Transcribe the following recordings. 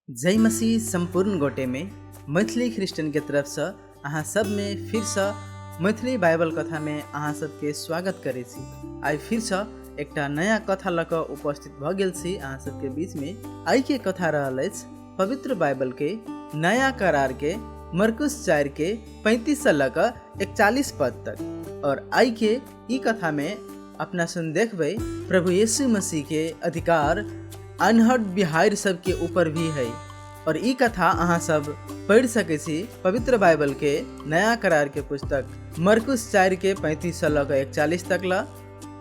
जय मसीह संपूर्ण गोटे में मैथिली क्रिस्चियन के तरफ से अहाँ सब में फिर से मैथिली बाइबल कथा में अहाँ सबके स्वागत करे छी। आई फिर से एक नया कथा लक उपस्थित भ गेल छी अहाँ सबके बीच में। आई के कथा रहल अछि पवित्र बाइबल के नया करार के मरकुस 4 के 35 से लक 41 पद तक। और आई के ई कथा में अपना सुन देखबे प्रभु यीशु मसीह के अधिकार अनहद बिहार सब के ऊपर भी है। और ई कथा अहाँ सब पढ़ सके छी पवित्र बाइबल के नया करार के पुस्तक मरकुस 4 के 35 से लक 41 तक ला।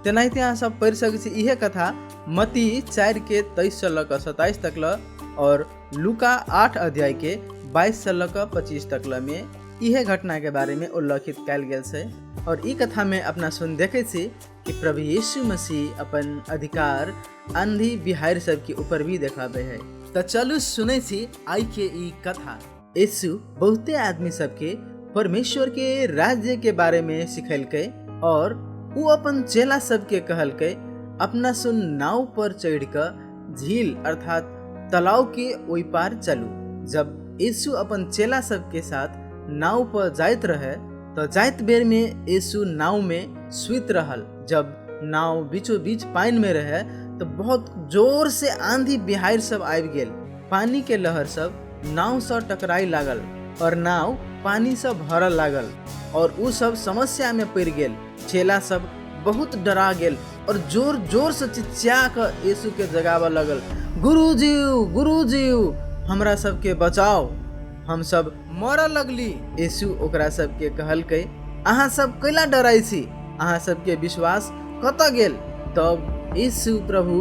तेनाहिते अहाँ सब पढ़ सके छी इहे कथा मत्ती 4 के 23 से लक 27 तक ला और लूका 8 अध्याय के 22 से लक 25 तक ला में इहे घटना के बारे में उल्लेखित कैल गेल छै। और ई कथा में अपना सुन देखे छी कि प्रभु यीशु मसीह अपन अधिकार आंधी बिहार सब के ऊपर भी देखाबे है। तो चलू सुने छी आई के ई कथा। यीशु बहुते आदमी सबके परमेश्वर के राज्य के बारे में सिखलकै और वो अपन चेला सबके कहलकै अपना सुन नाव पर चढ़ कर झील अर्थात तालाब के ओई पार चलू। जब यीशु अपन चेला सबके साथ नाव पर जाइत रहे तो जाइत बेर में यीशु नाव में सुइत रहल। जब नाव बीचों बीच पानी में रहे तो बहुत जोर से आंधी बिहार सब आबि गेल। पानी के लहर सब नाव से टकराई लागल और नाव पानी से भरल लागल और उ सब समस्या में पड़ गेल। चेला सब बहुत डरा गेल और जोर जोर से चिचिया कर यीशु के जगावे लगल, गुरुजी हमरा सबके बचाओ, हम सब मरऽ लगली। यीशु ओकरा सबके कहलकै अहाँ सब कैला डराई छी, अहाँ सबके विश्वास कतऽ गेल। तब यीशु प्रभु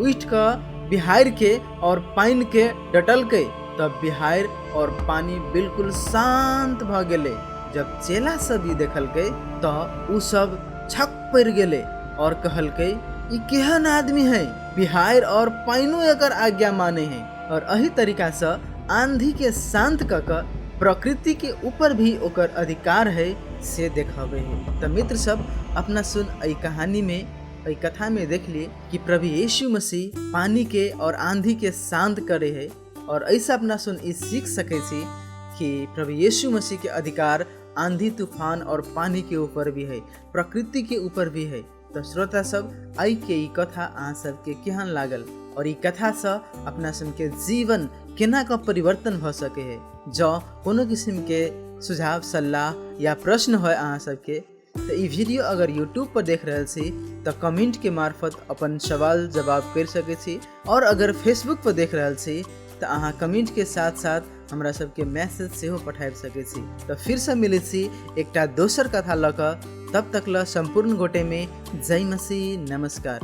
उठ कर बिहार के और पानी के डटलकै। तब बिहार और पानी बिल्कुल शांत भ गेले। जब चेला सब ई देखलकै तो उ सब छक पड़ गेले और कहलकै ई केहन आदमी है, बिहार और पानियो एकर आज्ञा माने है और अही तरीका से आंधी के शांत क प्रकृति के ऊपर भी ओकर अधिकार है से देखावे है। तो मित्र सब अपना सुन ई कहानी में ई कथा में देख लिए कि प्रभु यीशु मसीह पानी के और आंधी के शांत करे है। और ऐसा अपना सुन ई सीख सके छी कि प्रभु यीशु मसीह के अधिकार आंधी तूफान और पानी के ऊपर भी है, प्रकृति के ऊपर भी है। तो श्रोता सब आई के ई कथा अहाँ सबके केहन लागल और ई कथा से अपना सुन के जीवन केना का परिवर्तन भ सके है। जो कोनो किस्म के सुझाव सलाह या प्रश्न है अहाँ सबके तो ई वीडियो अगर यूट्यूब पर देख रहे छी तो कमेंट के मार्फत अपन सवाल जवाब कर सके छी। और अगर फेसबुक पर देख रहे छी तो अहाँ कमेंट के साथ साथ हमरा सबके मैसेज सेहो पठा सके छी। तो फिर से मिले छी एकटा दोसर कथा लक, तब तक ल संपूर्ण गोटे में जय मसीह, नमस्कार।